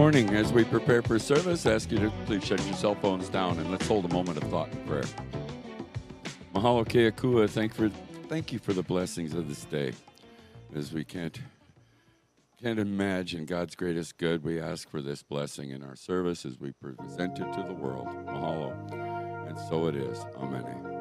morning. As we prepare for service, I ask you to please shut your cell phones down and let's hold a moment of thought and prayer. Mahalo keakua, thank you for the blessings of this day. As we can't imagine God's greatest good, we ask for this blessing in our service as we present it to the world. Mahalo. And so it is. Amen.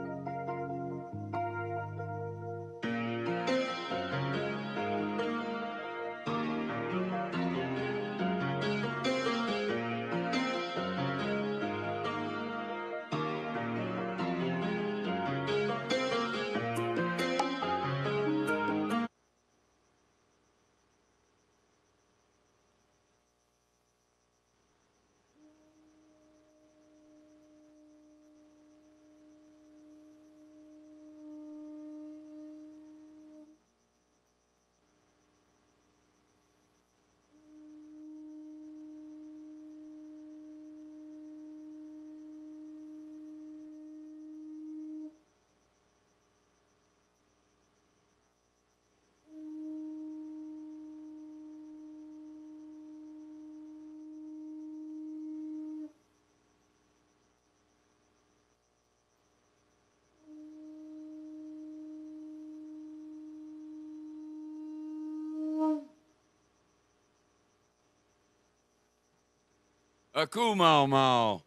Aku mau mau.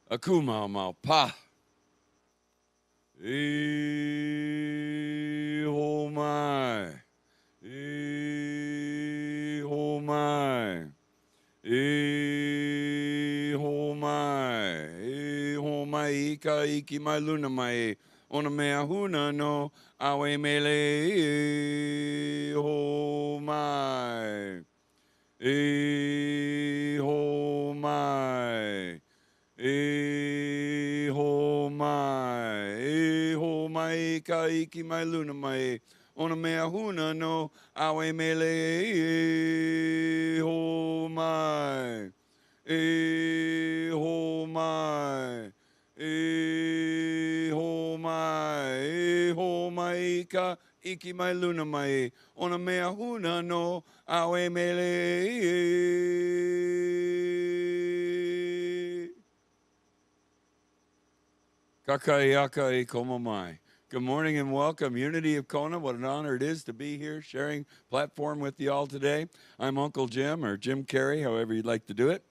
Aku mau mau. Pa. Oh my. Oh my. Oh my. Oh my. Ika iki mai luna mai. Ona mea huna no. Awe mele. Oh my. Ho mai, ho mai, ho mai, ka iki mai luna mai, ona mea huna no, awe mele, ho mai, ho mai, ho mai, ho mai, ka iki mai luna mai, ona mea huna no, awe mele. Kakaiaka e koma mai. Good morning and welcome, Unity of Kona. What an honor it is to be here sharing platform with you all today. I'm Uncle Jim, or Jim Carey, however you'd like to do it.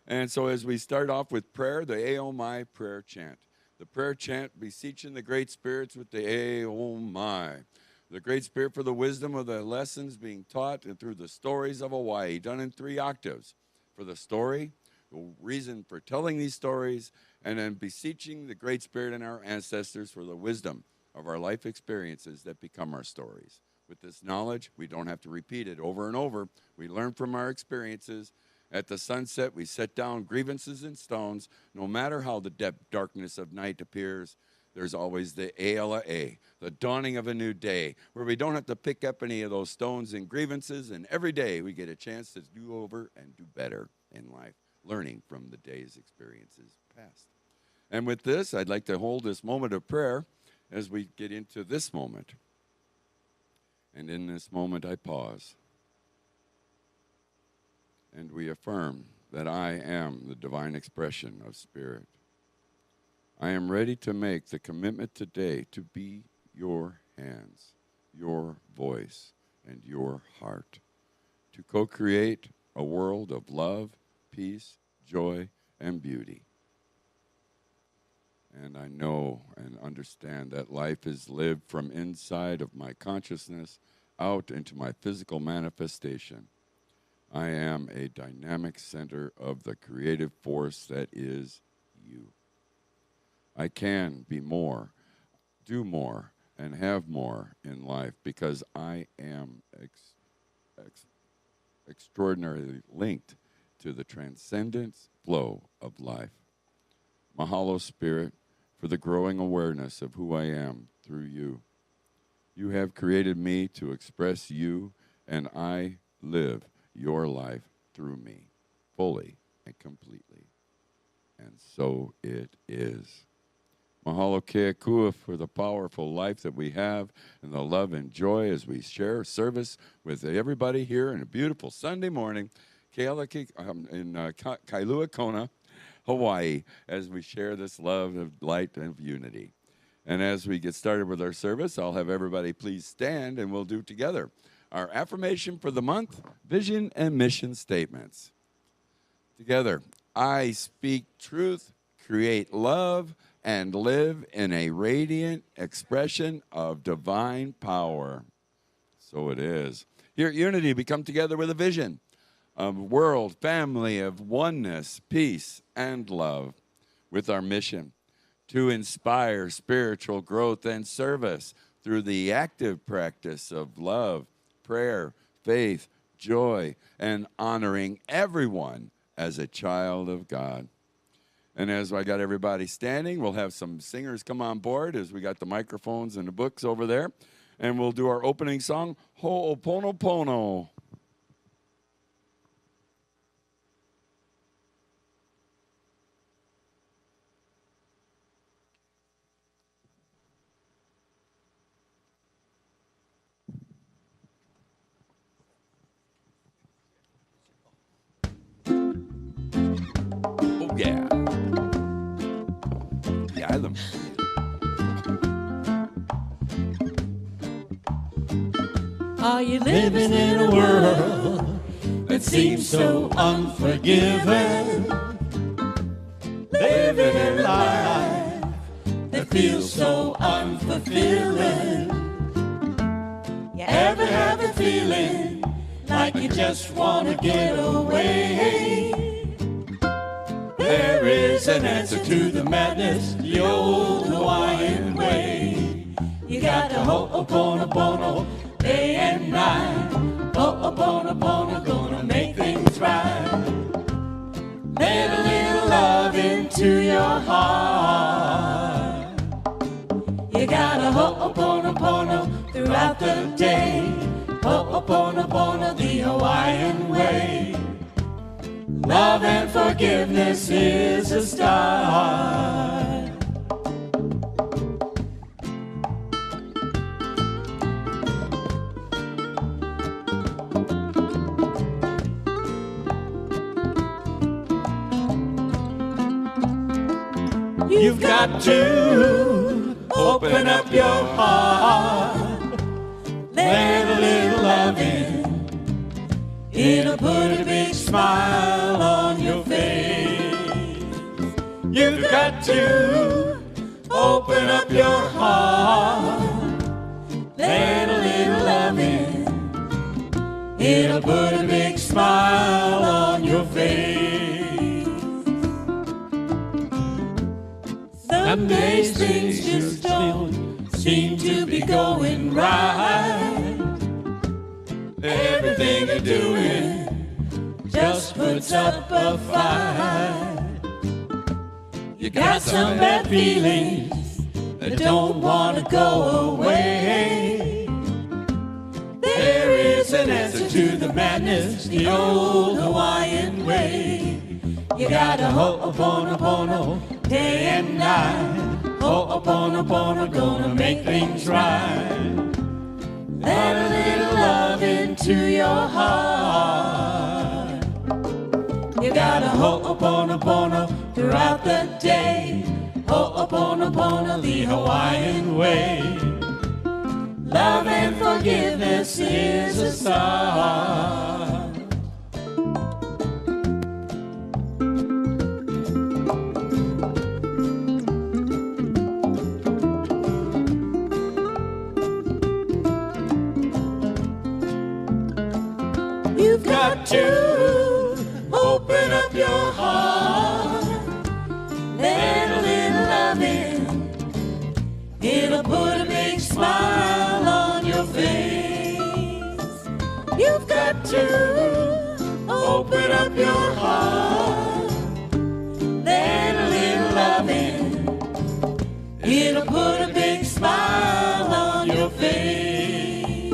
And so as we start off with prayer, the Aomai prayer chant. The prayer chant beseeching the great spirits with the Aomai. The great spirit for the wisdom of the lessons being taught and through the stories of Hawaii, done in 3 octaves. For the story, the reason for telling these stories, and then beseeching the great spirit and our ancestors for the wisdom of our life experiences that become our stories. With this knowledge, we don't have to repeat it over and over. We learn from our experiences. At the sunset, we set down grievances and stones. No matter how the darkness of night appears, there's always the Ala, the dawning of a new day, where we don't have to pick up any of those stones and grievances, and every day we get a chance to do over and do better in life, learning from the day's experiences past. And with this, I'd like to hold this moment of prayer as we get into this moment. And in this moment, I pause. And we affirm that I am the divine expression of spirit. I am ready to make the commitment today to be your hands, your voice, and your heart, to co-create a world of love, peace, joy, and beauty. And I know and understand that life is lived from inside of my consciousness out into my physical manifestation. I am a dynamic center of the creative force that is you. I can be more, do more, and have more in life because I am extraordinarily linked to the transcendent flow of life. Mahalo, Spirit, for the growing awareness of who I am through you. You have created me to express you, and I live your life through me, fully and completely. And so it is. Mahalo keakua for the powerful life that we have and the love and joy as we share service with everybody here on a beautiful Sunday morning. Kailua Kona, Hawaii, as we share this love of light and of unity. And as we get started with our service, I'll have everybody please stand, and we'll do together our affirmation for the month, vision and mission statements. Together, I speak truth, create love, and live in a radiant expression of divine power. So it is. Here at Unity, we come together with a vision of world, family of oneness, peace, and love, with our mission to inspire spiritual growth and service through the active practice of love, prayer, faith, joy, and honoring everyone as a child of God. And as I got everybody standing, we'll have some singers come on board as we got the microphones and the books over there. And we'll do our opening song, Ho'oponopono. Oh, yeah. Yeah, I love it. Are you living in a world that seems so unforgiving? Living a life that feels so unfulfilling? You ever have a feeling like you just want to get away? There is an answer to the madness, the old Hawaiian way. You got to ho'oponopono day and night. Ho'oponopono gonna make things right. Let a little love into your heart. You gotta ho'oponopono throughout the day. Ho'oponopono the Hawaiian way. Love and forgiveness is a start. You've got to open up your heart. Let a little love in. It'll put a big smile on your face. You've got to open up your heart. Let a little love in. It'll put a big smile on your face. Some days things just don't seem to be going right. Everything you're doing just puts up a fight. You got some bad feelings that don't want to go away. There is an answer to the madness, the old Hawaiian way. You gotta ho'oponopono day and night. Ho'oponopono gonna make things right. Let a little love into your heart. You gotta ho'oponopono throughout the day. Ho'oponopono the Hawaiian way. Love and forgiveness is a start. You've got to open up your heart. Let a little love in. It'll put a big smile on your face. You've got to open up your heart. Let a little love in. It'll put a big smile on your face.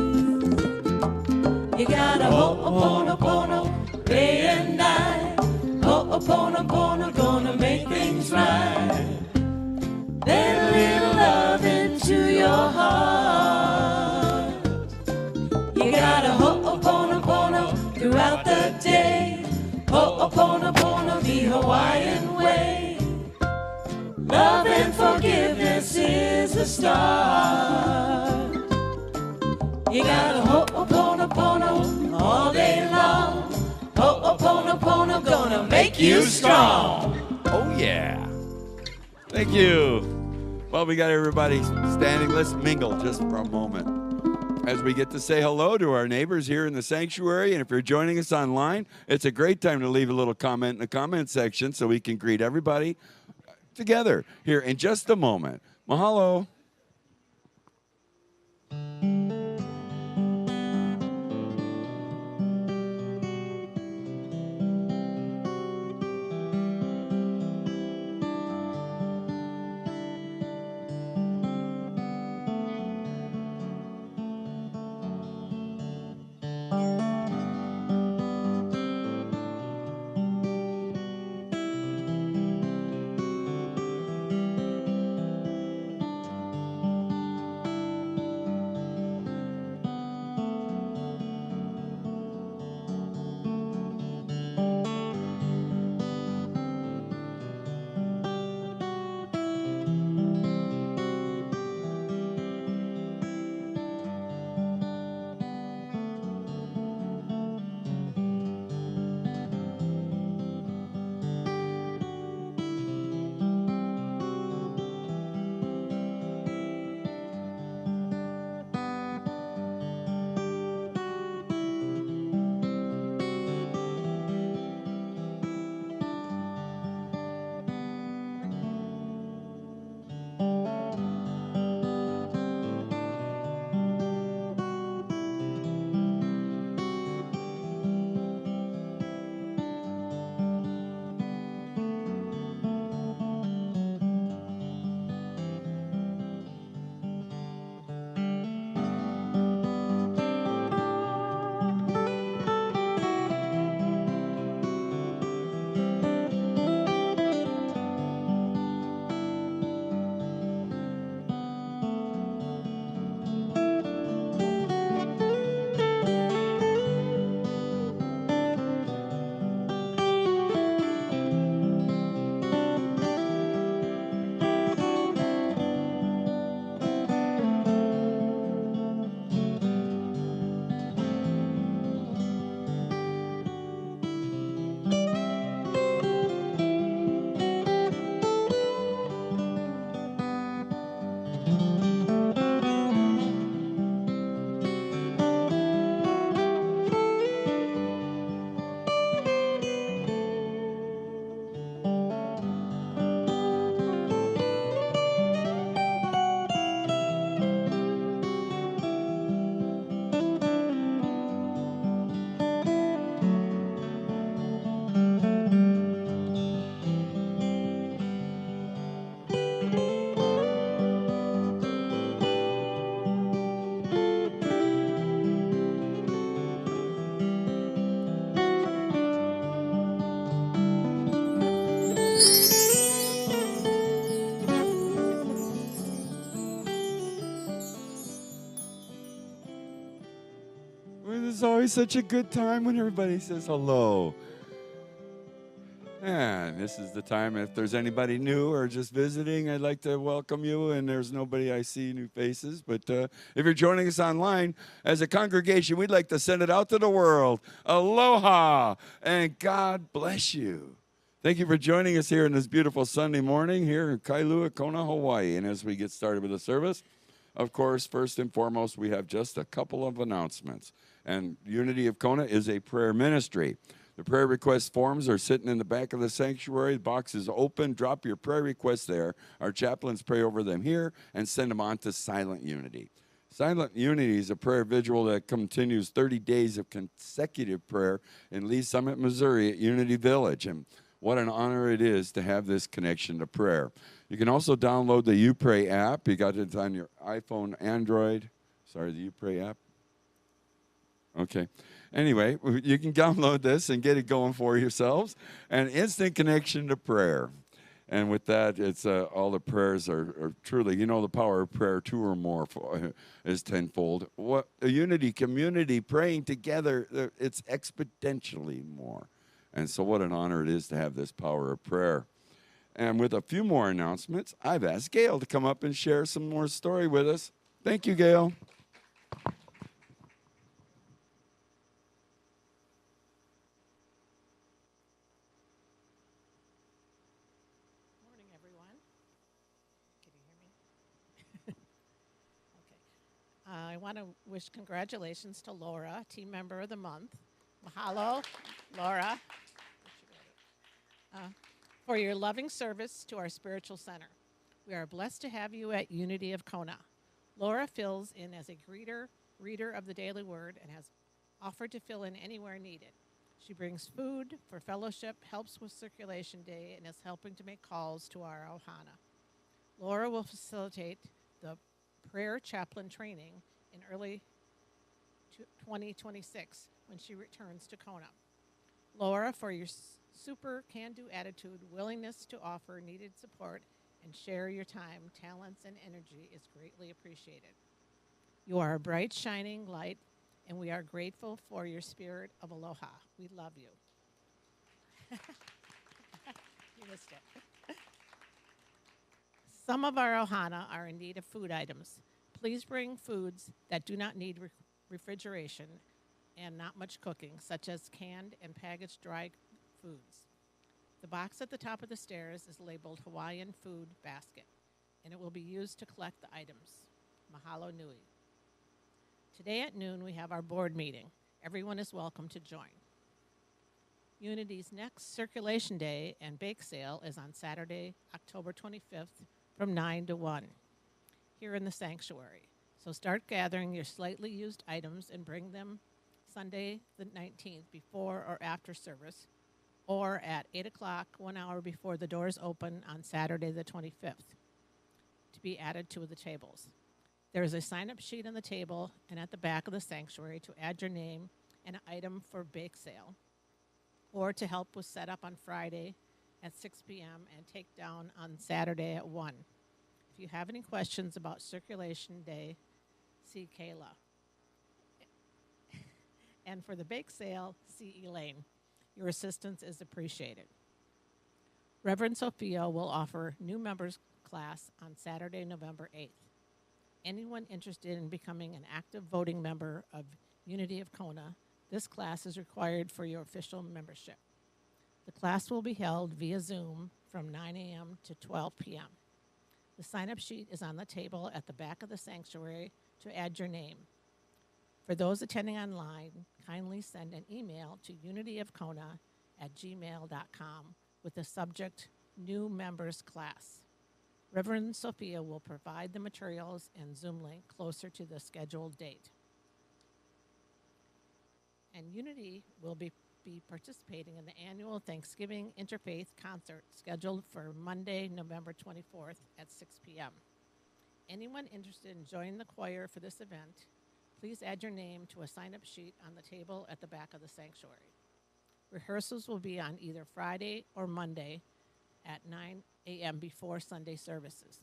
You gotta ho'oponopono day and night. Ho'oponopono gonna make things right. Let a little love into your heart. You gotta ho'oponopono throughout the day. Hawaiian way. Love and forgiveness is the start. You gotta ho'oponopono all day long. Ho'oponopono gonna make you strong. Oh, yeah. Thank you. Well, we got everybody standing. Let's mingle just for a moment as we get to say hello to our neighbors here in the sanctuary. And if you're joining us online, it's a great time to leave a little comment in the comment section so we can greet everybody together here in just a moment. Mahalo. It's always such a good time when everybody says hello. And this is the time, if there's anybody new or just visiting, I'd like to welcome you. And there's nobody I see, new faces. But if you're joining us online, as a congregation, we'd like to send it out to the world. Aloha, and God bless you. Thank you for joining us here on this beautiful Sunday morning here in Kailua, Kona, Hawaii. And as we get started with the service, of course, first and foremost, we have just a couple of announcements. And Unity of Kona is a prayer ministry. The prayer request forms are sitting in the back of the sanctuary. The box is open. Drop your prayer requests there. Our chaplains pray over them here and send them on to Silent Unity. Silent Unity is a prayer vigil that continues 30 days of consecutive prayer in Lee Summit, Missouri at Unity Village. And what an honor it is to have this connection to prayer. You can also download the You Pray app. You got it on your iPhone, Android. Sorry, the You Pray app. Okay. Anyway, you can download this and get it going for yourselves. An instant connection to prayer. And with that, it's all the prayers are truly, you know, the power of prayer, 2 or more is tenfold. What a unity community praying together, it's exponentially more. And so, what an honor it is to have this power of prayer. And with a few more announcements, I've asked Gail to come up and share some more story with us. Thank you, Gail. Morning, everyone. Can you hear me? Okay. I want to wish congratulations to Laura, Team Member of the Month. Mahalo, Laura, for your loving service to our spiritual center. We are blessed to have you at Unity of Kona. Laura fills in as a greeter, reader of the Daily Word, and has offered to fill in anywhere needed. She brings food for fellowship, helps with Circulation Day, and is helping to make calls to our ohana. Laura will facilitate the prayer chaplain training in early 2026 when she returns to Kona. Laura, for your super can-do attitude, willingness to offer needed support, and share your time, talents, and energy is greatly appreciated. You are a bright, shining light, and we are grateful for your spirit of aloha. We love you. You missed it. Some of our ohana are in need of food items. Please bring foods that do not need refrigeration and not much cooking, such as canned and packaged dry foods. The box at the top of the stairs is labeled Hawaiian Food Basket, and it will be used to collect the items. Mahalo nui. Today at noon, we have our board meeting. Everyone is welcome to join. Unity's next Circulation Day and bake sale is on Saturday, October 25th from 9 to 1 here in the sanctuary. So start gathering your slightly used items and bring them Sunday the 19th before or after service, or at 8 o'clock, 1 hour before the doors open on Saturday the 25th, to be added to the tables. There is a sign-up sheet on the table and at the back of the sanctuary to add your name and an item for bake sale, or to help with setup on Friday at 6 p.m. and take down on Saturday at 1. If you have any questions about Circulation Day, see Kayla. And for the bake sale, see Elaine. Your assistance is appreciated. Rev Sophia will offer new members class on Saturday, November 8th. Anyone interested in becoming an active voting member of Unity of Kona, this class is required for your official membership. The class will be held via Zoom from 9 a.m. to 12 p.m. The sign-up sheet is on the table at the back of the sanctuary to add your name. For those attending online, kindly send an email to unityofkona@gmail.com with the subject New Members Class. Reverend Sophia will provide the materials and Zoom link closer to the scheduled date. And Unity will be participating in the annual Thanksgiving Interfaith Concert scheduled for Monday, November 24th at 6 p.m. Anyone interested in joining the choir for this event, please add your name to a sign-up sheet on the table at the back of the sanctuary. Rehearsals will be on either Friday or Monday at 9 a.m. before Sunday services.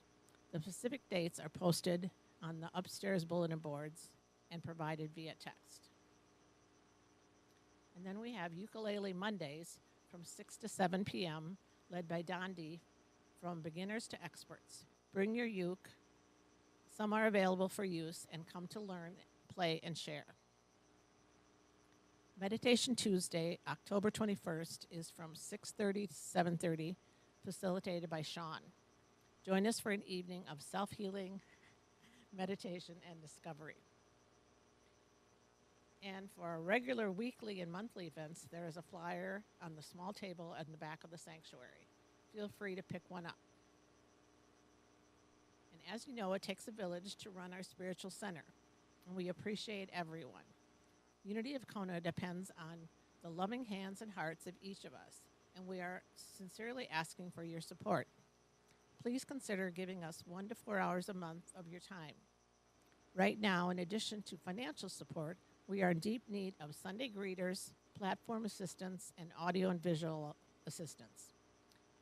The specific dates are posted on the upstairs bulletin boards and provided via text. And then we have Ukulele Mondays from 6 to 7 p.m., led by Dondi, from beginners to experts. Bring your uke. Some are available for use, and come to learn, play, and share. Meditation Tuesday, October 21st, is from 6:30 to 7:30, facilitated by Sean. Join us for an evening of self-healing, meditation, and discovery. And for our regular weekly and monthly events, there is a flyer on the small table at the back of the sanctuary. Feel free to pick one up. And as you know, it takes a village to run our spiritual center, and we appreciate everyone. Unity of Kona depends on the loving hands and hearts of each of us, and we are sincerely asking for your support. Please consider giving us 1 to 4 hours a month of your time. Right now, in addition to financial support, we are in deep need of Sunday greeters, platform assistants, and audio and visual assistants.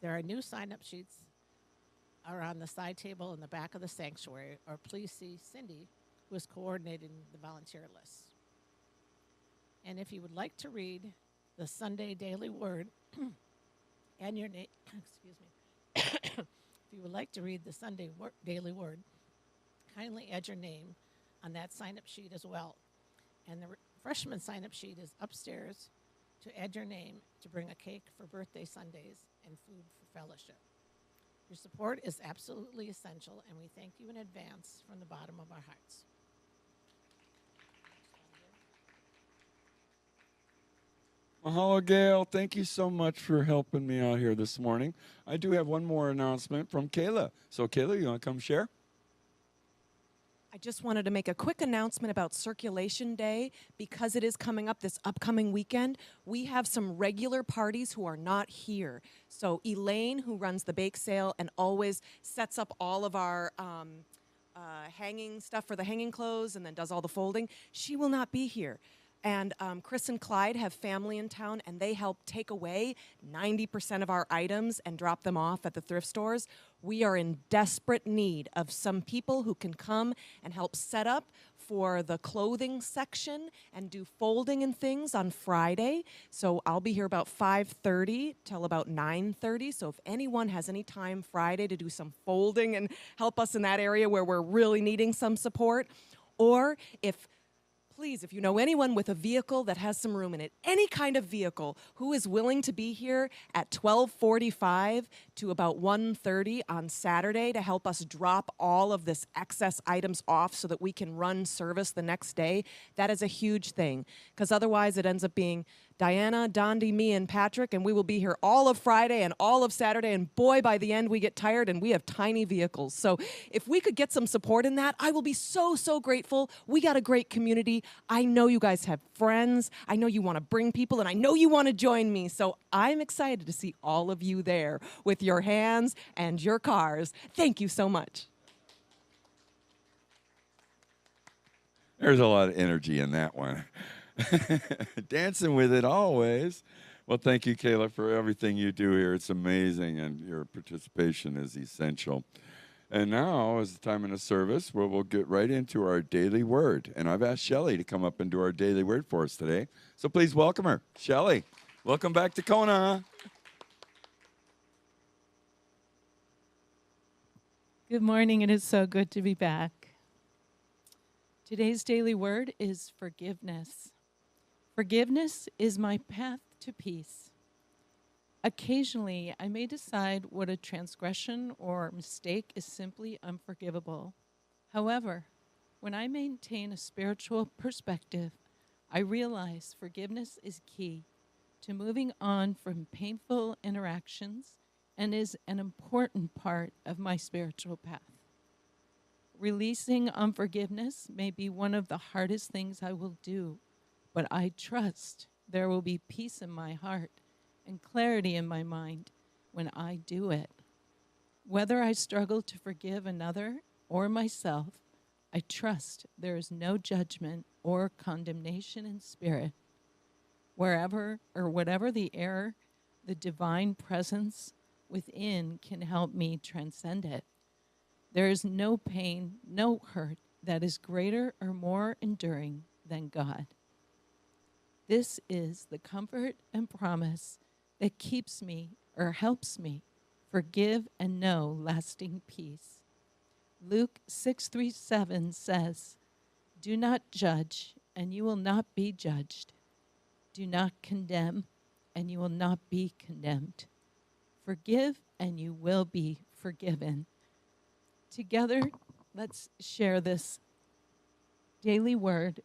There are new sign-up sheets are on the side table in the back of the sanctuary, or please see Cindy, who is coordinating the volunteer list. And if you would like to read the Sunday Daily Word and your name. Excuse me. If you would like to read the Daily Word, kindly add your name on that sign-up sheet as well. And the freshman sign-up sheet is upstairs to add your name to bring a cake for birthday Sundays and food for fellowship. Your support is absolutely essential, and we thank you in advance from the bottom of our hearts. Mahalo, Gail. Thank you so much for helping me out here this morning. I do have one more announcement from Kayla. So, Kayla, you want to come share? I just wanted to make a quick announcement about Circulation Day. Because it is coming up this upcoming weekend, we have some regular parties who are not here. So Elaine, who runs the bake sale and always sets up all of our hanging stuff for the hanging clothes and then does all the folding, she will not be here. And Chris and Clyde have family in town, and they help take away 90% of our items and drop them off at the thrift stores. We are in desperate need of some people who can come and help set up for the clothing section and do folding and things on Friday. So I'll be here about 5:30 till about 9:30. So if anyone has any time Friday to do some folding and help us in that area where we're really needing some support, or please, if you know anyone with a vehicle that has some room in it, any kind of vehicle, who is willing to be here at 12:45 to about 1:30 on Saturday to help us drop all of this excess items off so that we can run service the next day, that is a huge thing. Because otherwise it ends up being Diana, Dondi, me, and Patrick, and we will be here all of Friday and all of Saturday, and boy, by the end we get tired and we have tiny vehicles. So if we could get some support in that, I will be so, so grateful. We got a great community. I know you guys have friends. I know you want to bring people, and I know you want to join me. So I'm excited to see all of you there with your hands and your cars. Thank you so much. There's a lot of energy in that one. Dancing with it always. Well, thank you, Kayla, for everything you do here. It's amazing, and your participation is essential. And now is the time in the service where we'll get right into our daily word. And I've asked Shelley to come up and do our daily word for us today. So please welcome her. Shelley, welcome back to Kona. Good morning. It is so good to be back. Today's daily word is forgiveness. Forgiveness is my path to peace. Occasionally, I may decide what a transgression or mistake is simply unforgivable. However, when I maintain a spiritual perspective, I realize forgiveness is key to moving on from painful interactions and is an important part of my spiritual path. Releasing unforgiveness may be one of the hardest things I will do, but I trust there will be peace in my heart and clarity in my mind when I do it. Whether I struggle to forgive another or myself, I trust there is no judgment or condemnation in spirit. Wherever or whatever the error, the divine presence within can help me transcend it. There is no pain, no hurt that is greater or more enduring than God. This is the comfort and promise that keeps me or helps me forgive and know lasting peace. Luke 6:37 says, "Do not judge, and you will not be judged. Do not condemn, and you will not be condemned. Forgive, and you will be forgiven." Together, let's share this daily word.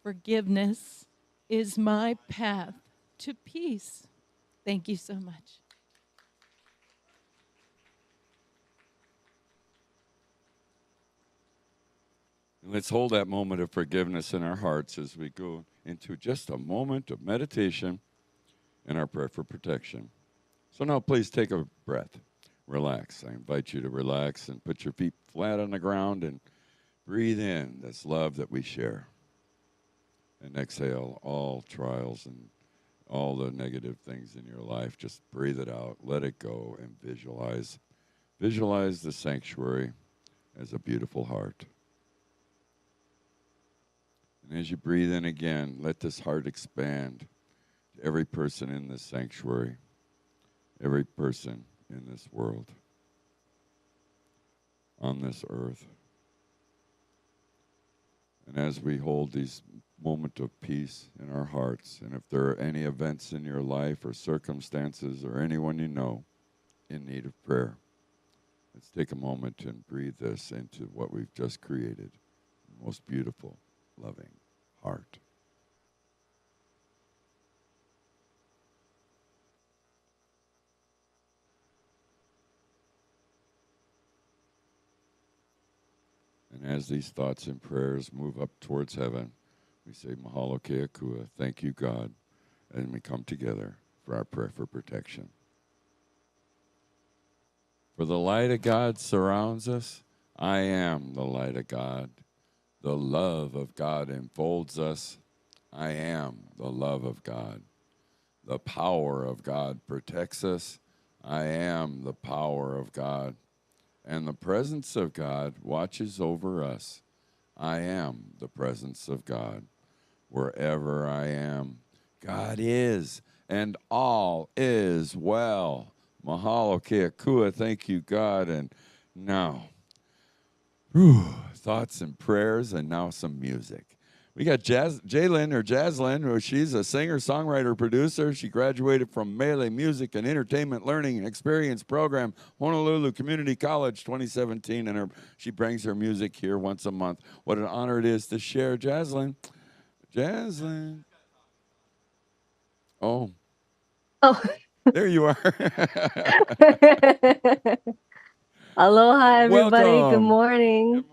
Forgiveness is my path to peace. Thank you so much. Let's hold that moment of forgiveness in our hearts as we go into just a moment of meditation and our prayer for protection. So now please take a breath. Relax. I invite you to relax and put your feet flat on the ground and breathe in this love that we share. And exhale all trials and all the negative things in your life. Just breathe it out. Let it go and visualize. Visualize the sanctuary as a beautiful heart. And as you breathe in again, let this heart expand every person in this sanctuary, every person in this world, on this earth. And as we hold these moment of peace in our hearts, and if there are any events in your life or circumstances or anyone you know in need of prayer, let's take a moment and breathe this into what we've just created. The most beautiful, loving heart. And as these thoughts and prayers move up towards heaven, we say, Mahalo Keakua, thank you, God, and we come together for our prayer for protection. For the light of God surrounds us. I am the light of God. The love of God enfolds us. I am the love of God. The power of God protects us. I am the power of God. And the presence of God watches over us. I am the presence of God. Wherever I am, God is, and all is well. Mahalo Keakua, thank you, God. And now, thoughts and prayers, and now some music. We got Jaslyn, who she's a singer, songwriter, producer. She graduated from Mele Music and Entertainment Learning and Experience Program, Honolulu Community College 2017, and she brings her music here once a month. What an honor it is to share. Jaslyn. Oh. Oh. There you are. Aloha, everybody. Welcome. Good morning. Good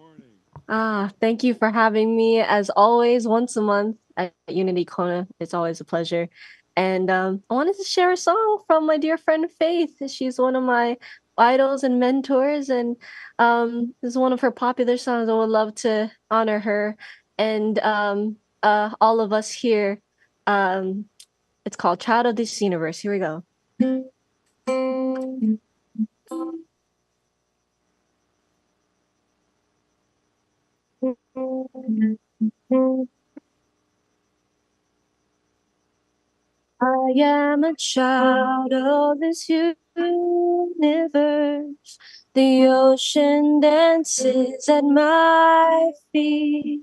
morning. Thank you for having me, as always, once a month at Unity Kona. It's always a pleasure. And I wanted to share a song from my dear friend Faith. She's one of my idols and mentors, and this is one of her popular songs. I would love to honor her and all of us here. It's called Child of this Universe. Here we go. I am a child of this universe. The ocean dances at my feet.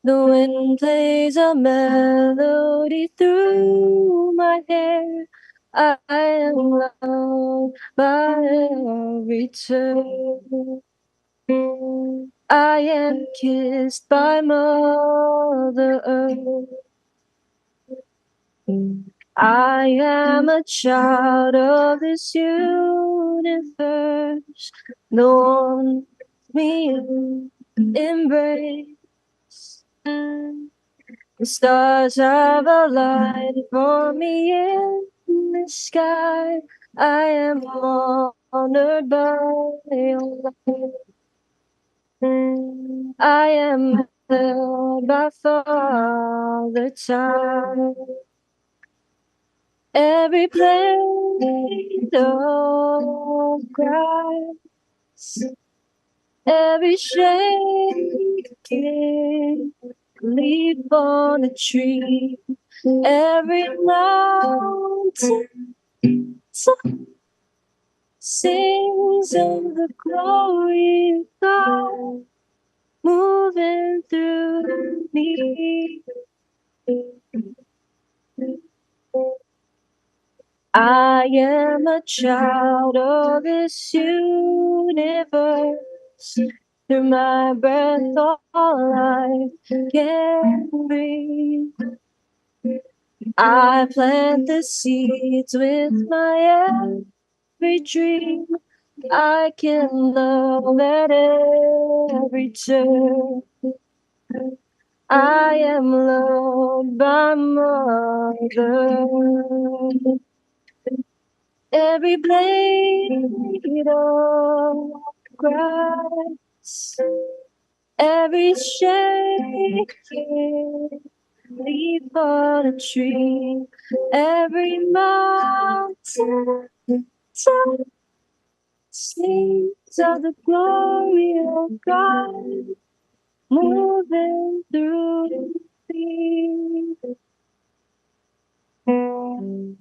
The wind plays a melody through my hair. I am loved by every turn. I am kissed by Mother Earth. I am a child of this universe. No one me embrace. The stars have a light for me in the sky. I am honored by your light. I am held by Father Time. Every blade of grass, every shaking leaf on a tree, every mountain sings of the glory of God moving through me. I am a child of this universe. Through my breath, all I can breathe. I plant the seeds with my every dream. I can love at every turn. I am loved by Mother. Every blade of grass, every shaking leaf on a tree, every mountain top sings of the glory of God moving through me. Thank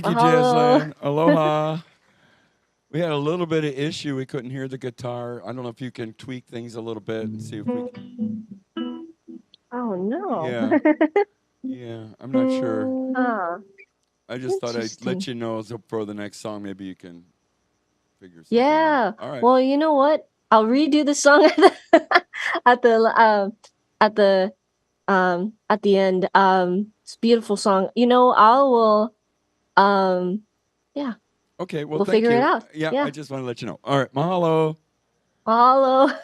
you, Mahalo. Jaslyn. Aloha. We had a little bit of issue. We couldn't hear the guitar. I don't know if you can tweak things a little bit and see if we can. Oh no. Yeah. Yeah. I'm not sure. Huh. I just thought I'd let Interesting. you know so for the next song. Maybe you can figure something Yeah. out. All right. Well, you know what? I'll redo the song at the at the at the end. It's a beautiful song. You know, I will yeah, Okay. Well, we'll thank figure it you. out. Yeah. Yeah. I just want to let you know. All right. Mahalo. Mahalo.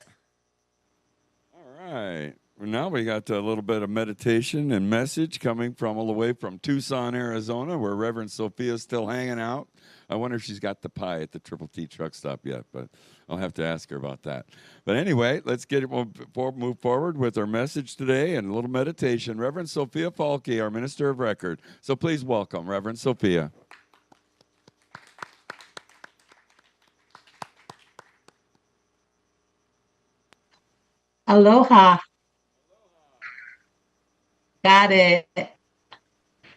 All right. Well, now we got a little bit of meditation and message coming from all the way from Tucson, Arizona, where Reverend Sophia's still hanging out. I wonder if she's got the pie at the Triple T truck stop yet, but I'll have to ask her about that. But anyway, let's get it move forward with our message today and a little meditation. Reverend Sophia Falke, our minister of record. So please welcome Reverend Sophia. Aloha. Got it.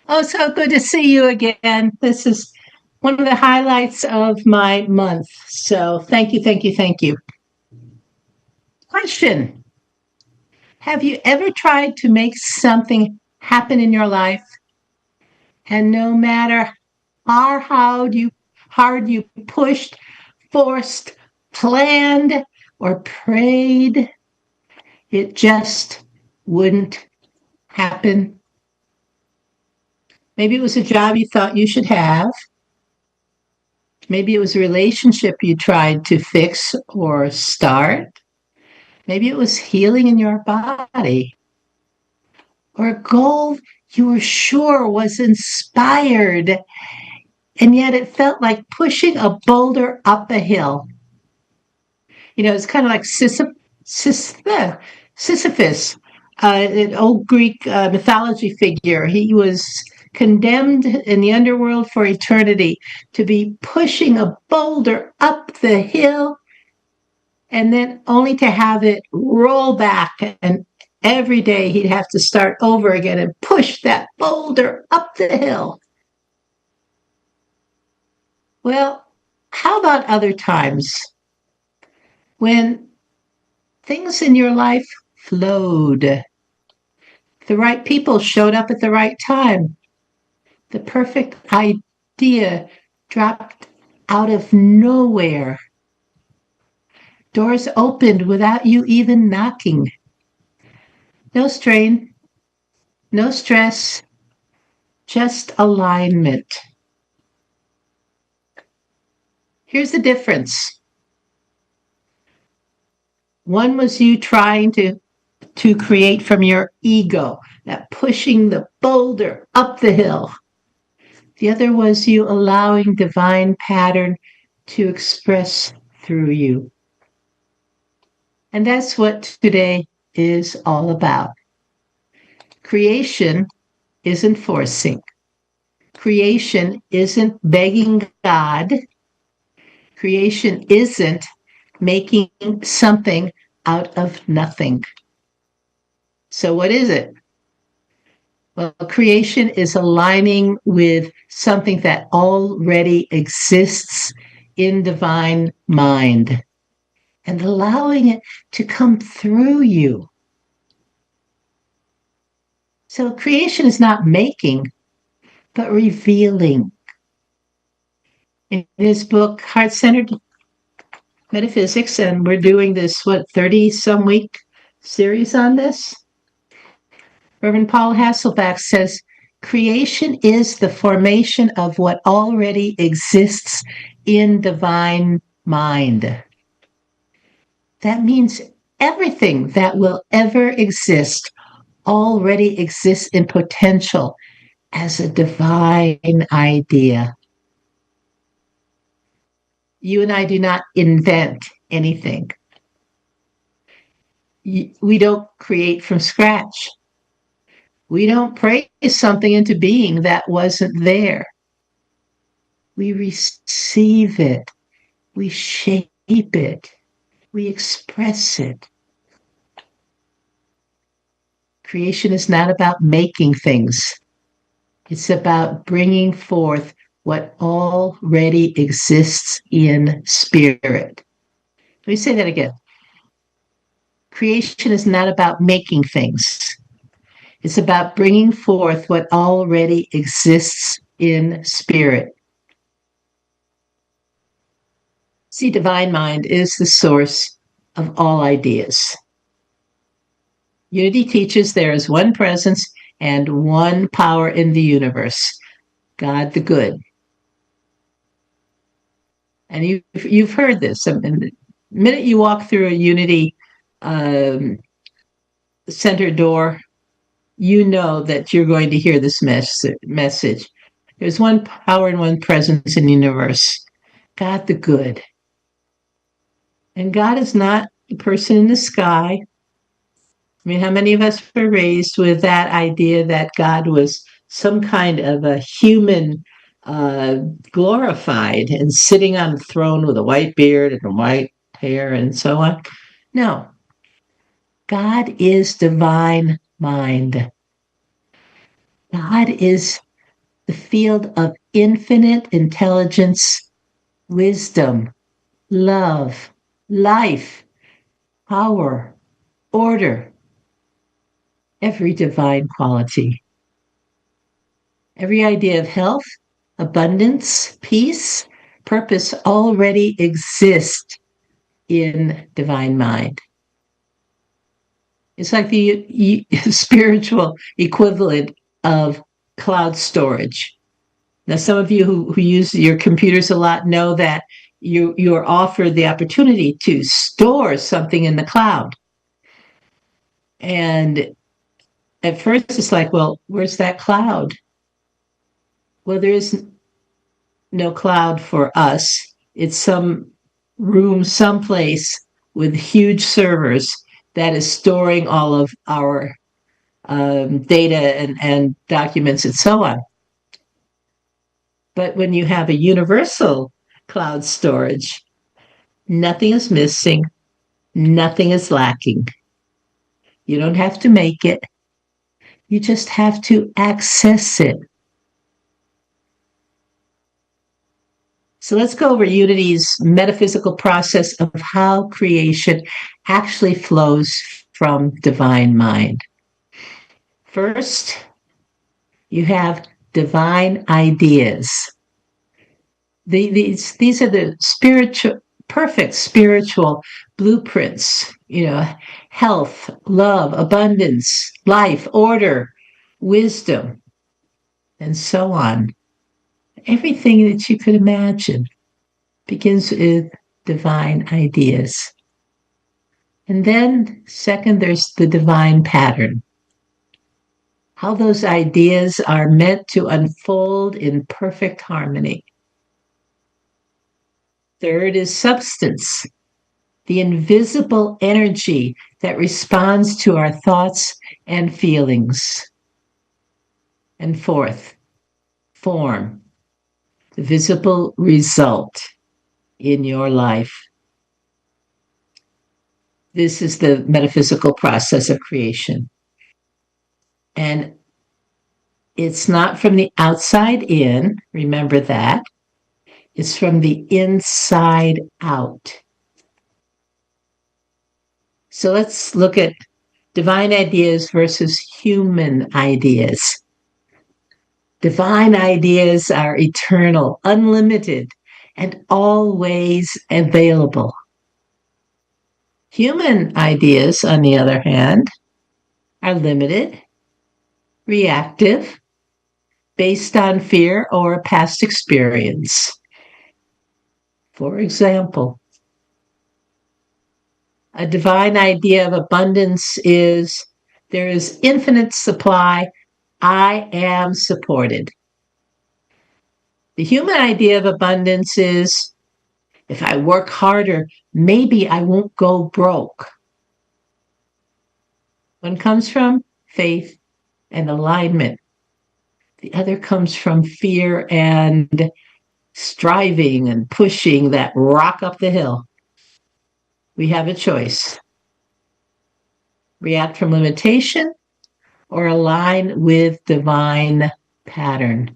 Oh, so good to see you again. This is one of the highlights of my month. So thank you, thank you, thank you. Question. Have you ever tried to make something happen in your life, and no matter how hard you pushed, forced, planned, or prayed, it just wouldn't happen? Maybe it was a job you thought you should have. Maybe it was a relationship you tried to fix or start. Maybe it was healing in your body, or a goal you were sure was inspired, and yet it felt like pushing a boulder up a hill. You know, it's kind of like Sisyphus, an old Greek mythology figure. He was condemned in the underworld for eternity to be pushing a boulder up the hill and then only to have it roll back. And every day he'd have to start over again and push that boulder up the hill. Well, how about other times when things in your life flowed? The right people showed up at the right time. The perfect idea dropped out of nowhere. Doors opened without you even knocking. No strain, no stress, just alignment. Here's the difference. One was you trying to create from your ego, that pushing the boulder up the hill. The other was you allowing divine pattern to express through you. And that's what today is all about. Creation isn't forcing. Creation isn't begging God. Creation isn't making something out of nothing. So what is it? Well, creation is aligning with something that already exists in divine mind and allowing it to come through you. So creation is not making, but revealing. In his book, Heart-Centered Metaphysics, and we're doing this, 30-some week series on this, Reverend Paul Hasselbeck says, creation is the formation of what already exists in divine mind. That means everything that will ever exist already exists in potential as a divine idea. You and I do not invent anything. We don't create from scratch. We don't praise something into being that wasn't there. We receive it. We shape it. We express it. Creation is not about making things. It's about bringing forth what already exists in spirit. Let me say that again. Creation is not about making things. It's about bringing forth what already exists in spirit. See, divine mind is the source of all ideas. Unity teaches there is one presence and one power in the universe, God the Good. And you've heard this. The minute you walk through a Unity center door, you know that you're going to hear this message. There's one power and one presence in the universe, God the Good. And God is not the person in the sky. I mean, how many of us were raised with that idea that God was some kind of a human glorified and sitting on a throne with a white beard and white hair and so on? No. God is divine mind. God is the field of infinite intelligence, wisdom, love, life, power, order, every divine quality. Every idea of health, abundance, peace, purpose already exist in divine mind. It's like the spiritual equivalent of cloud storage. Now, some of you who use your computers a lot know that you are offered the opportunity to store something in the cloud. And at first it's like, well, where's that cloud? Well, there is no cloud for us. It's some room someplace with huge servers that is storing all of our data and documents and so on. But when you have a universal cloud storage, nothing is missing, nothing is lacking. You don't have to make it. You just have to access it. So let's go over Unity's metaphysical process of how creation actually flows from divine mind. First, you have divine ideas. These are the perfect spiritual blueprints, health, love, abundance, life, order, wisdom, and so on. Everything that you could imagine begins with divine ideas. And then, second, there's the divine pattern. How those ideas are meant to unfold in perfect harmony. Third is substance, the invisible energy that responds to our thoughts and feelings. And fourth, form, the visible result in your life. This is the metaphysical process of creation. And it's not from the outside in, remember that. It's from the inside out. So let's look at divine ideas versus human ideas. Divine ideas are eternal, unlimited, and always available. Human ideas, on the other hand, are limited, reactive, based on fear or past experience. For example, a divine idea of abundance is there is infinite supply. I am supported. The human idea of abundance is if I work harder, maybe I won't go broke. One comes from faith and alignment. The other comes from fear and striving and pushing that rock up the hill. we have a choice. React from limitation or align with divine pattern.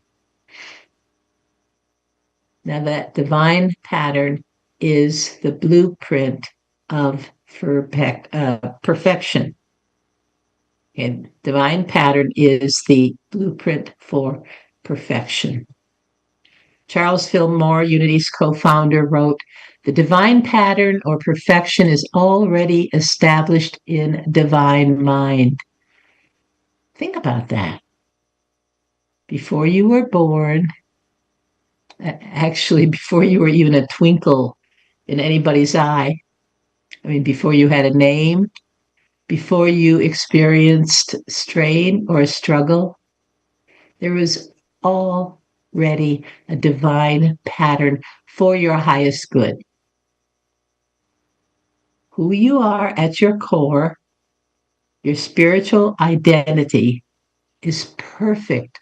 Now, that divine pattern is the blueprint of perfection. And divine pattern is the blueprint for perfection. Charles Fillmore, Unity's co-founder, wrote, "The divine pattern or perfection is already established in divine mind." Think about that. Before you were born, actually, before you were even a twinkle in anybody's eye, I mean, before you had a name, before you experienced strain or struggle, there was already a divine pattern for your highest good. Who you are at your core, your spiritual identity, is perfect,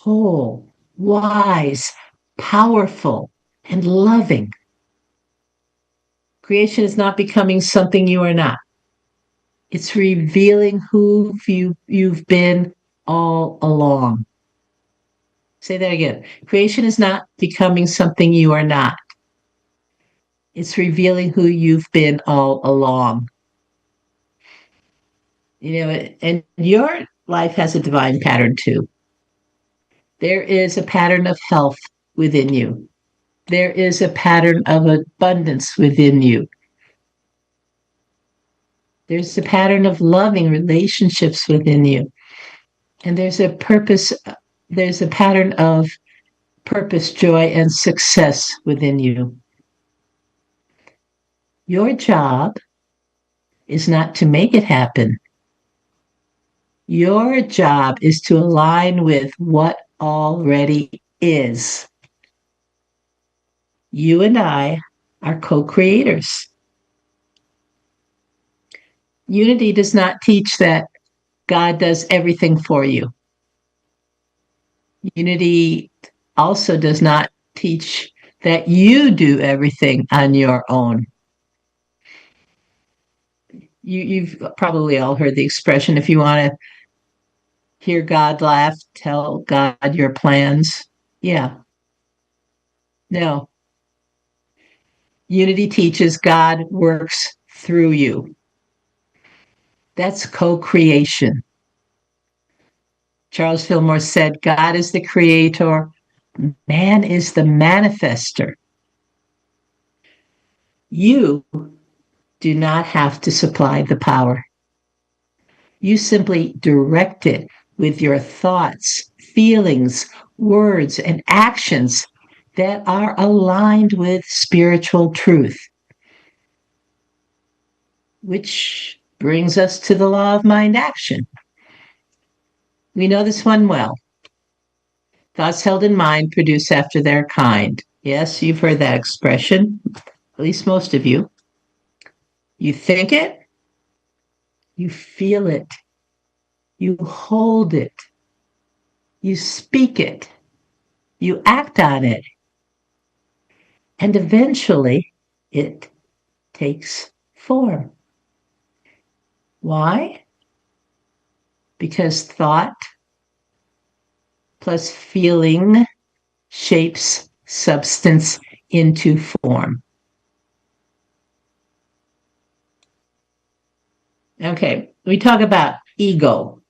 whole, wise, powerful, and loving. Creation is not becoming something you are not. It's revealing who you've been all along. Say that again. Creation is not becoming something you are not. It's revealing who you've been all along. You know, and your life has a divine pattern too. There is a pattern of health within you. There is a pattern of abundance within you. There's a pattern of loving relationships within you. And there's a pattern of purpose, joy, and success within you. Your job is not to make it happen. Your job is to align with what already is. You and I are co-creators. Unity does not teach that God does everything for you. Unity also does not teach that you do everything on your own. You've probably all heard the expression, if you want to hear God laugh, tell God your plans. Yeah. No. Unity teaches God works through you. That's co-creation. Charles Fillmore said, God is the creator, man is the manifester. You do not have to supply the power. You simply direct it with your thoughts, feelings, words, and actions that are aligned with spiritual truth. Which brings us to the law of mind action. We know this one well. Thoughts held in mind produce after their kind. Yes, you've heard that expression, at least most of you. You think it, you feel it, you hold it, you speak it, you act on it, and eventually it takes form. Why? Because thought plus feeling shapes substance into form. Okay, we talk about ego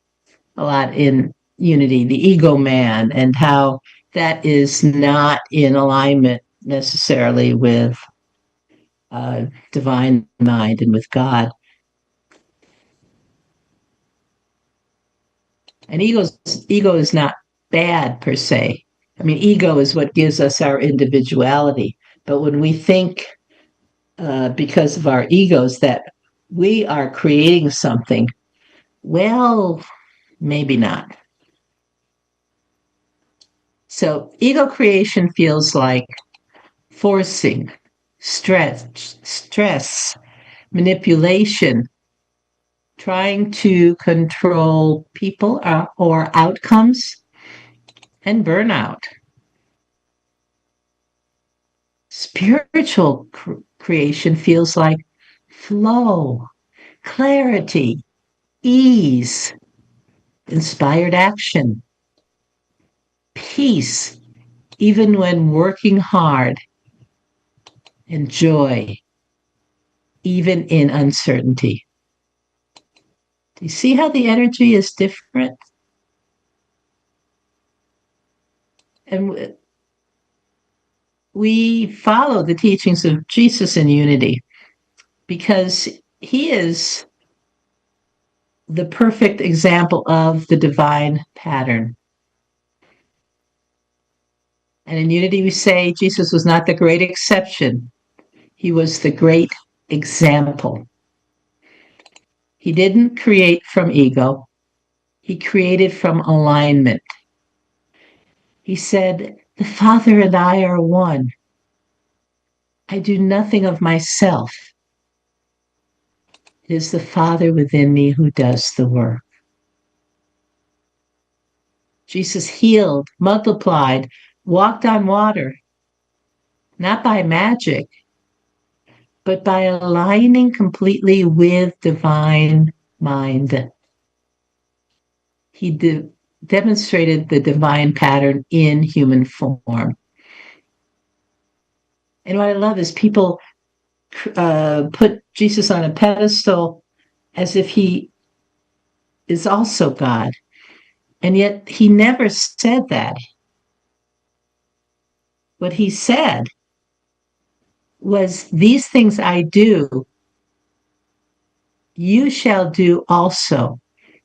a lot in Unity, the ego man, and how that is not in alignment necessarily with divine mind and with God. And ego is not bad per se. I mean, ego is what gives us our individuality. But when we think, because of our egos, that we are creating something, well, maybe not. So ego creation feels like forcing, stress, manipulation, trying to control people or outcomes, and burnout. Spiritual creation feels like flow, clarity, ease, inspired action, peace, even when working hard, and joy, even in uncertainty. Do you see how the energy is different? And we follow the teachings of Jesus in unity because he is the perfect example of the divine pattern. And in unity, we say Jesus was not the great exception, he was the great example. He didn't create from ego, he created from alignment. He said, "The Father and I are one. I do nothing of myself. It is the Father within me who does the work." Jesus healed, multiplied, walked on water, not by magic, but by aligning completely with divine mind. He demonstrated the divine pattern in human form. And what I love is people put Jesus on a pedestal as if he is also God. And yet he never said that. What he said was, "These things I do, you shall do also,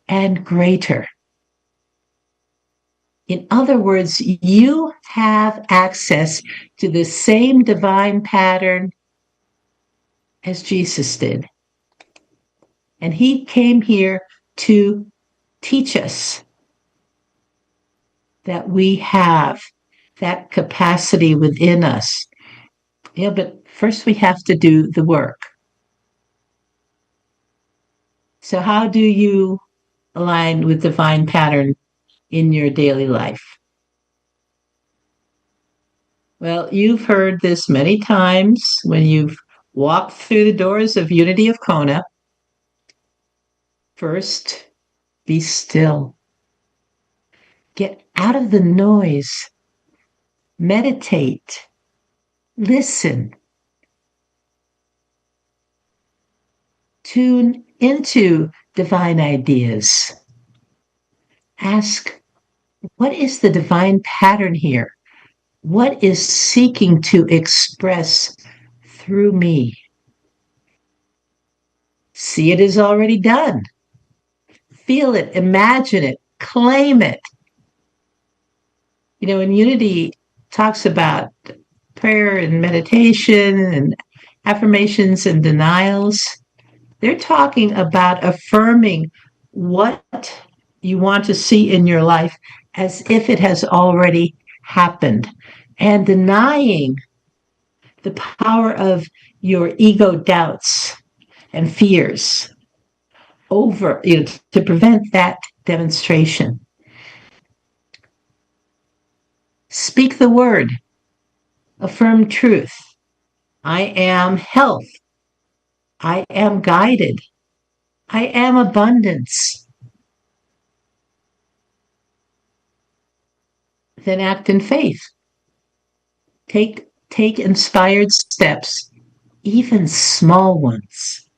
and greater." In other words, you have access to the same divine pattern as Jesus did. And he came here to teach us that we have that capacity within us. Yeah, but first we have to do the work. So how do you align with divine pattern in your daily life? Well, you've heard this many times when you've walked through the doors of Unity of Kona. First, be still. Get out of the noise. Meditate. Listen. Tune into divine ideas. Ask, what is the divine pattern here? What is seeking to express through me? See it as already done. Feel it, imagine it, claim it. You know, in Unity talks about prayer and meditation and affirmations and denials. They're talking about affirming what you want to see in your life as if it has already happened, and denying the power of your ego doubts and fears to prevent that demonstration. Speak the word. Affirm truth. I am health. I am guided. I am abundance. Then act in faith. Take inspired steps, even small ones.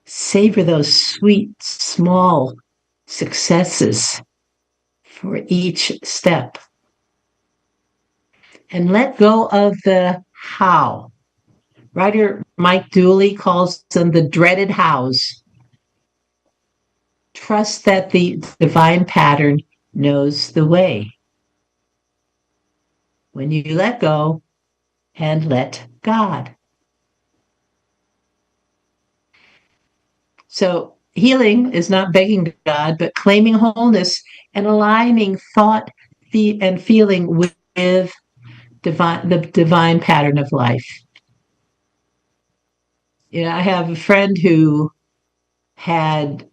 Savor those sweet, small successes for each step. And let go of the how. Writer Mike Dooley calls them the dreaded hows. Trust that the divine pattern knows the way. When you let go and let God. So healing is not begging God, but claiming wholeness and aligning thought and feeling with the divine pattern of life. You know, I have a friend who had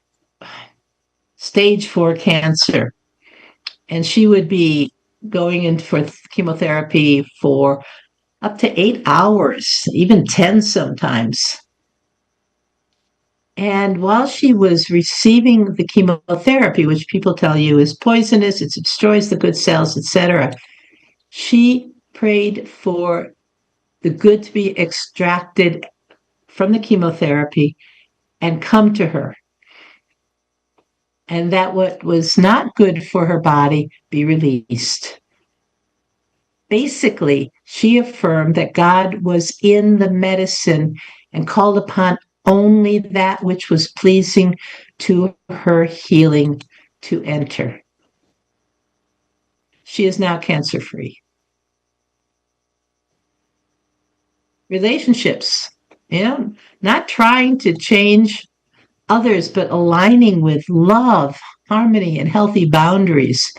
stage 4 cancer, and she would be going in for chemotherapy for up to 8 hours, even 10 sometimes. And while she was receiving the chemotherapy, which people tell you is poisonous, it destroys the good cells, etc., she prayed for the good to be extracted from the chemotherapy and come to her, and that what was not good for her body be released. Basically, she affirmed that God was in the medicine and called upon only that which was pleasing to her healing to enter. She is now cancer free. Relationships, not trying to change others, but aligning with love, harmony, and healthy boundaries.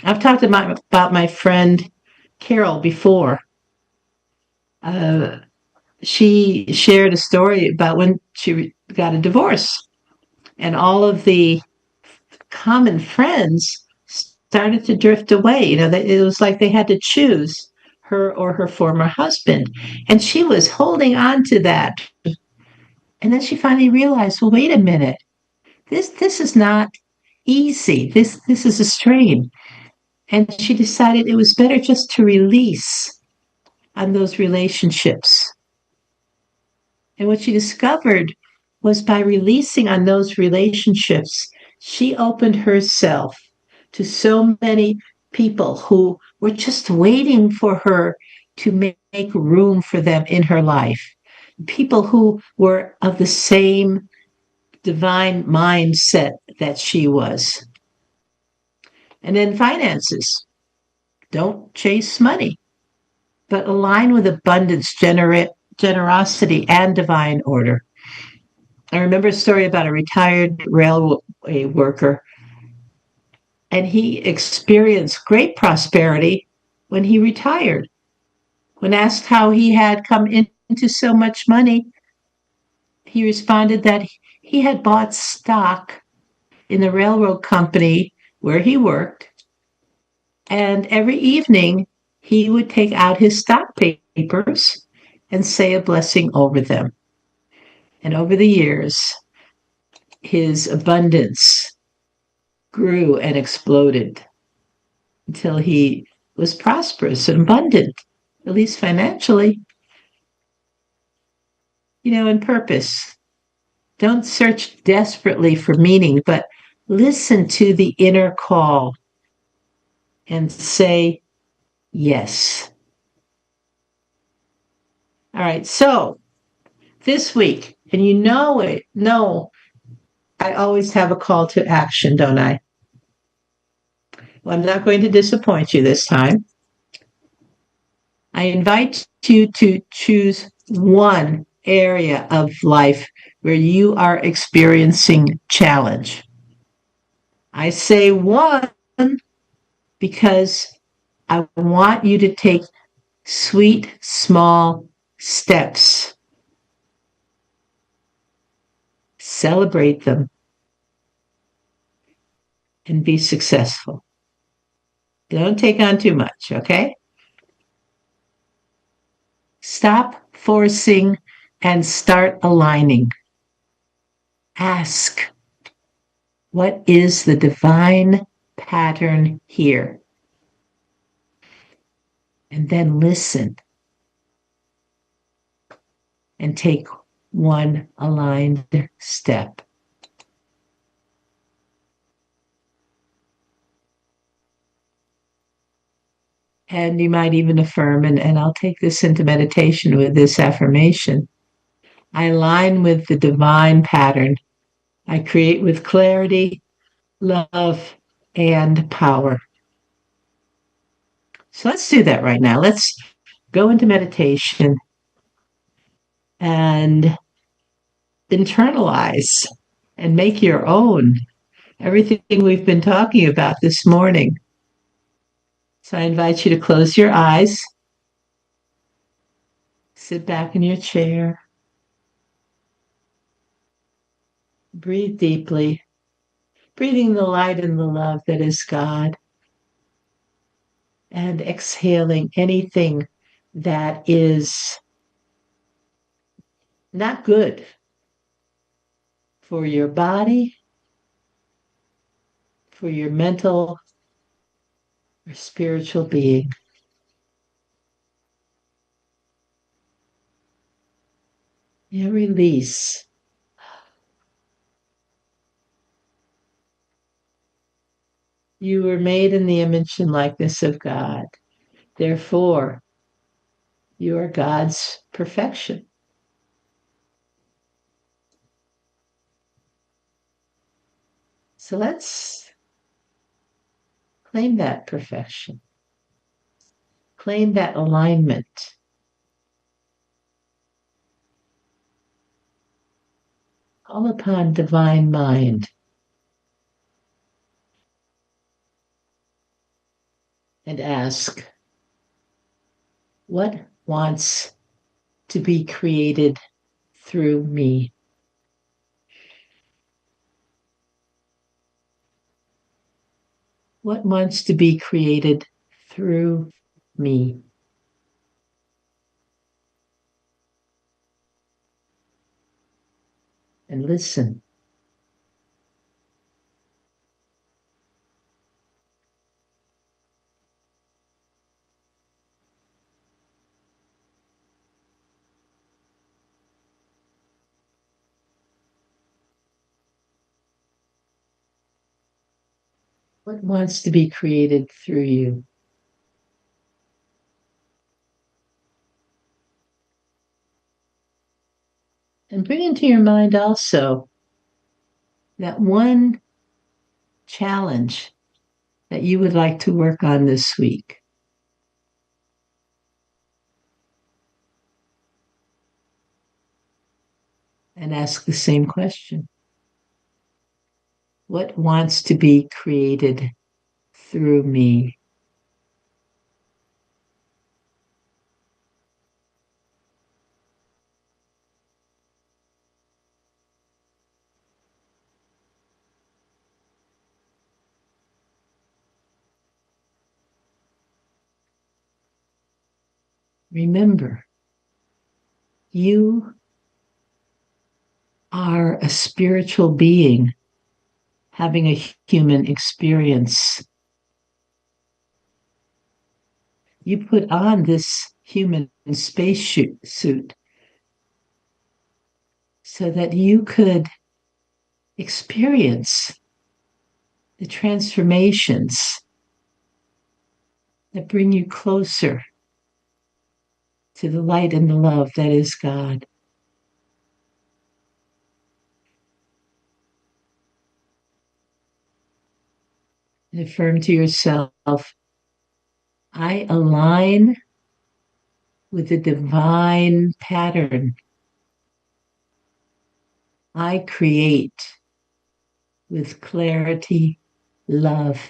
I've talked about my friend Carol before. She shared a story about when she got a divorce, and all of the common friends started to drift away. It was like they had to choose her or her former husband, and she was holding on to that. And then she finally realized, well, wait a minute, this is not easy. This is a strain. And she decided it was better just to release on those relationships. And what she discovered was by releasing on those relationships, she opened herself to so many people who were just waiting for her to make room for them in her life. People who were of the same divine mindset that she was. And then finances. Don't chase money, but align with abundance, generosity, and divine order. I remember a story about a retired railway worker, and he experienced great prosperity when he retired. When asked how he had come into so much money, he responded that he had bought stock in the railroad company where he worked, and every evening he would take out his stock papers and say a blessing over them. And over the years, his abundance grew and exploded until he was prosperous and abundant, at least financially. In purpose. Don't search desperately for meaning, but listen to the inner call and say yes. All right, so this week, and I always have a call to action, don't I? Well, I'm not going to disappoint you this time. I invite you to choose one area of life where you are experiencing challenge. I say one because I want you to take sweet, small steps. Celebrate them and be successful. Don't take on too much, okay? Stop forcing and start aligning. Ask, what is the divine pattern here? And then listen and take one aligned step. And you might even affirm, and I'll take this into meditation with this affirmation. I align with the divine pattern. I create with clarity, love, and power. So let's do that right now. Let's go into meditation and internalize and make your own everything we've been talking about this morning. So I invite you to close your eyes, sit back in your chair, breathe deeply, breathing the light and the love that is God, and exhaling anything that is not good. for your body, for your mental or spiritual being. You release. You were made in the image and likeness of God. Therefore, you are God's perfection. So let's claim that perfection. Claim that alignment. Call upon divine mind and ask, what wants to be created through me? What wants to be created through me? And listen. What wants to be created through you? And bring into your mind also that one challenge that you would like to work on this week. And ask the same question. What wants to be created through me? Remember, you are a spiritual being having a human experience. You put on this human spacesuit so that you could experience the transformations that bring you closer to the light and the love that is God. And affirm to yourself, I align with the divine pattern. I create with clarity, love,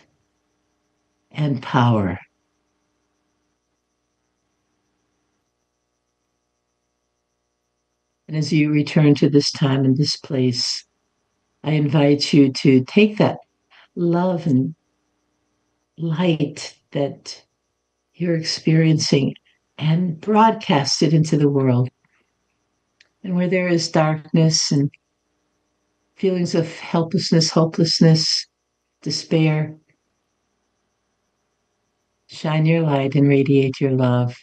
and power. And as you return to this time and this place, I invite you to take that love and light that you're experiencing and broadcast it into the world. And where there is darkness and feelings of helplessness, hopelessness, despair, shine your light and radiate your love.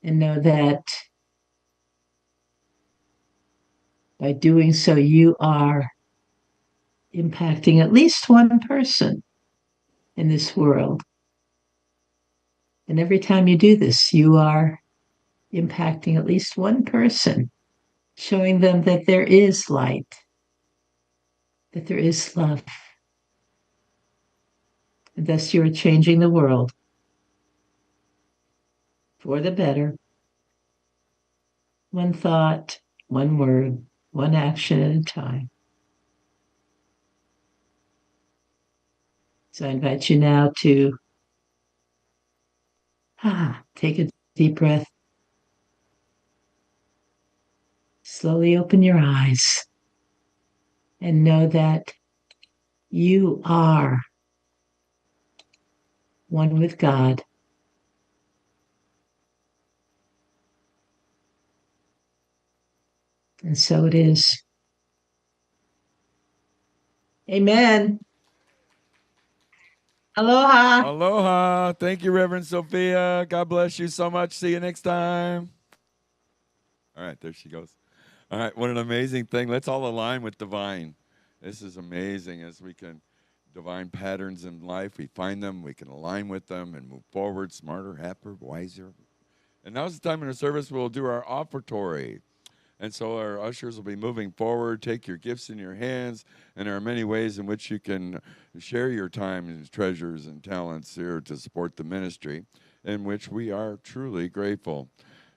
And know that by doing so, you are impacting at least one person in this world. And every time you do this, you are impacting at least one person, showing them that there is light, that there is love. And thus you are changing the world for the better. One thought, one word, one action at a time. So I invite you now to take a deep breath. Slowly open your eyes and know that you are one with God. And so it is. Amen. Aloha. Aloha. Thank you, Reverend Sophia. God bless you so much. See you next time. All right, there she goes. All right, what an amazing thing. Let's all align with Devine. This is amazing as we can divine patterns in life. We find them, we can align with them and move forward, smarter, happier, wiser. And now's the time in the service we'll do our offertory. And so our ushers will be moving forward. Take your gifts in your hands. And there are many ways in which you can share your time and treasures and talents here to support the ministry, in which we are truly grateful,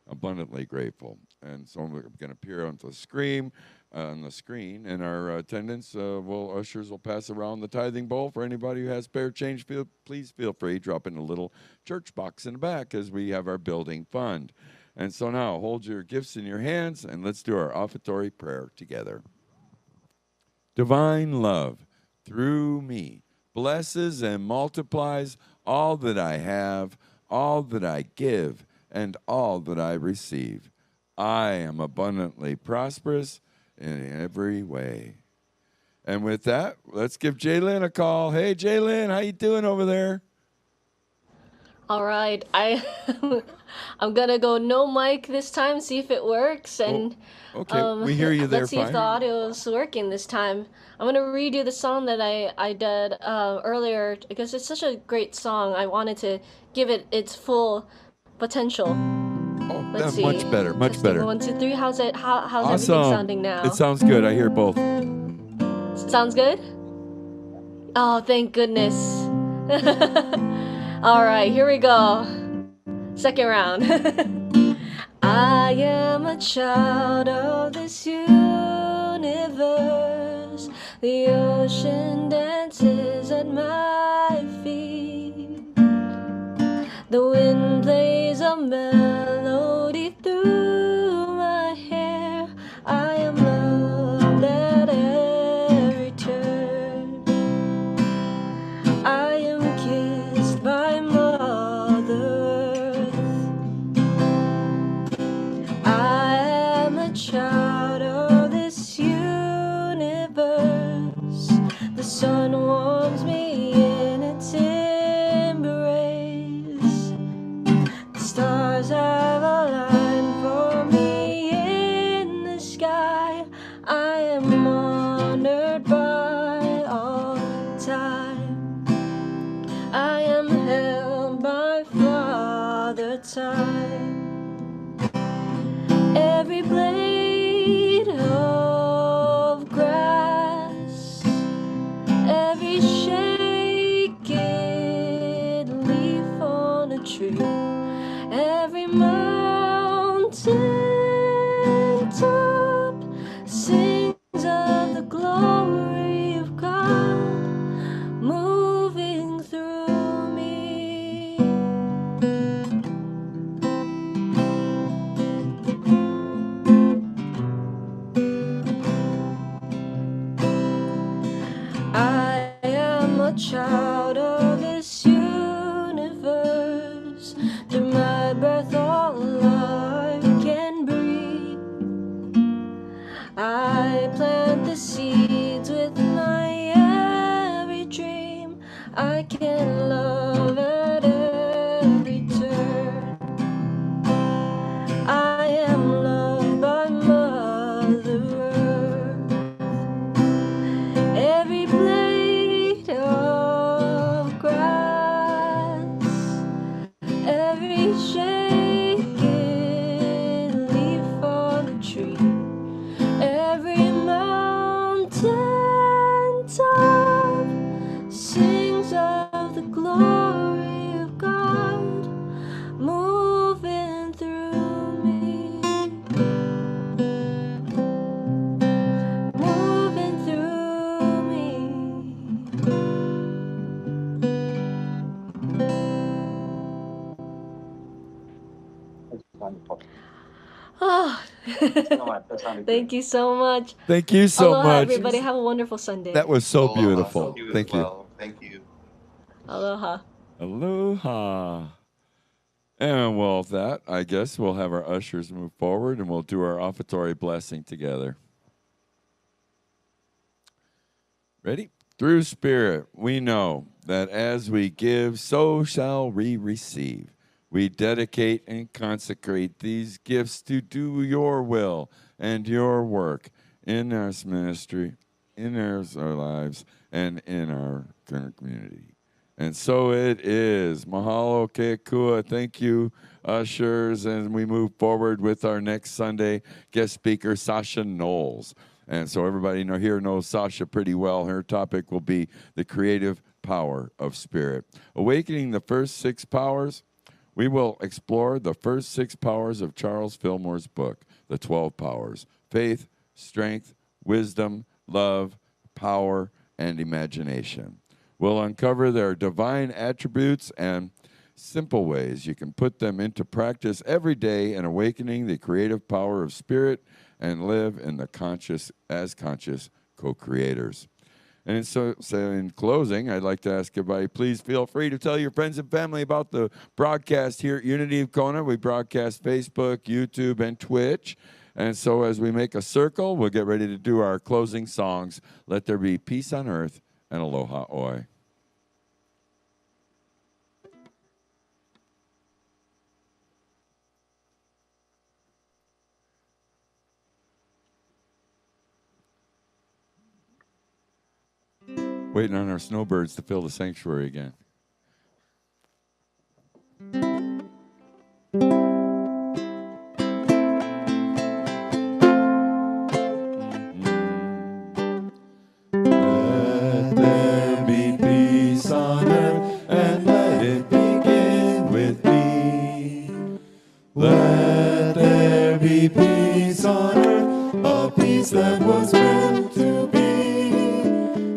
abundantly grateful. And so we're going to appear on the screen, and our attendants, ushers will pass around the tithing bowl. For anybody who has spare change, please feel free, drop in a little church box in the back as we have our building fund. And so now, hold your gifts in your hands, and let's do our offertory prayer together. Divine love, through me, blesses and multiplies all that I have, all that I give, and all that I receive. I am abundantly prosperous in every way. And with that, let's give Jaylyn a call. Hey, Jaylyn, how you doing over there? All right, I'm gonna go no mic this time, see if it works, and okay, we hear you there. Let's see if the audio is working this time. I'm gonna redo the song that I did earlier because it's such a great song. I wanted to give it its full potential. Oh, let's that's see. Much better, much Testing, better. 1, 2, 3. How's it? How's awesome. Everything sounding now? It sounds good. I hear both. Sounds good. Oh, thank goodness. All right, here we go. Second round. I am a child of this universe. The ocean dances at my feet. The wind plays a melody through my hair. I am loved at every turn. I am kissed by Mother Earth. I am a child of this universe. The sun warms me in its embrace. The stars have aligned for me in the sky. I am honored by all time. I am held by Father Time. Every blade of grass, every shaken leaf on a tree, every mountain top sings of the glory of God moving through me. I am a child of this universe. Through my breath all life can breathe. I plant the seeds with my every dream. I can love at every turn. I am loved by Mother Earth. Every blade of grass, every shaken leaf on a tree, every mountain top sings of the glory of God moving through me, moving through me. Oh, thank you so much. Thank you so Aloha, much. everybody. Have a wonderful Sunday. That was so Aloha. beautiful. You as Thank you. well. Thank you. Aloha. Aloha. And well, with that, I guess we'll have our ushers move forward and we'll do our offertory blessing together. Ready? Through Spirit, we know that as we give, so shall we receive. We dedicate and consecrate these gifts to do your will and your work in our ministry, in our lives, and in our community. And so it is. Mahalo keakua. Thank you, ushers. And we move forward with our next Sunday guest speaker, Sasha Knowles. And so everybody here knows Sasha pretty well. Her topic will be the creative power of spirit. Awakening the first 6 powers. We will explore the first 6 powers of Charles Fillmore's book, The 12 Powers: faith, strength, wisdom, love, power, and imagination. We'll uncover their divine attributes and simple ways you can put them into practice every day in awakening the creative power of spirit and live in the conscious co-creators. And so in closing, I'd like to ask everybody, please feel free to tell your friends and family about the broadcast here at Unity of Kona. We broadcast Facebook, YouTube, and Twitch. And so as we make a circle, we'll get ready to do our closing songs. Let there be peace on earth and aloha oi. Waiting on our snowbirds to fill the sanctuary again. Let there be peace on earth and let it begin with me. Let there be peace on earth, a peace that was meant to be.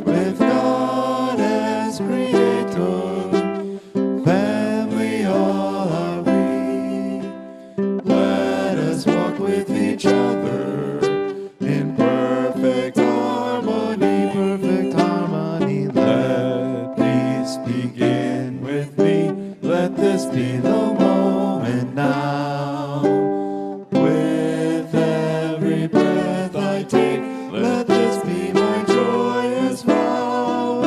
With God as creator, family all are we. Let us walk with each other in perfect harmony, perfect harmony. Let peace begin with me. Let this be the moment now. With every breath I take, let this be my joyous vow.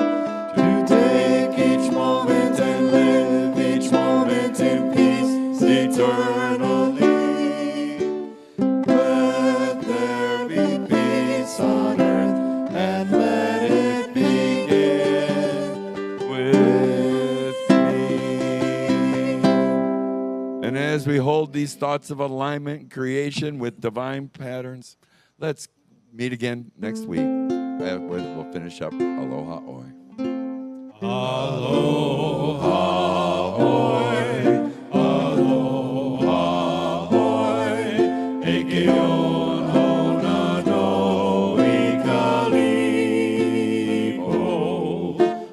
To take each moment and live each moment in peace eternally. Let there be peace on earth and let it begin with me. And as we hold these thoughts of alignment and creation with divine patterns, let's meet again next week. We'll finish up Aloha Oi. Aloha Oi. Aloha Oi. Eke ona no ikalipo.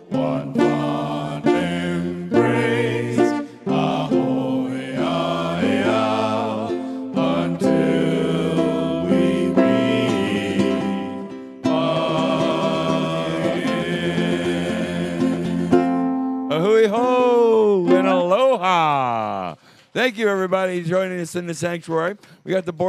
One fond embrace. Ahoy, aia, until we meet again. Ahui ho and aloha. Thank you, everybody, joining us in the sanctuary. We got the board.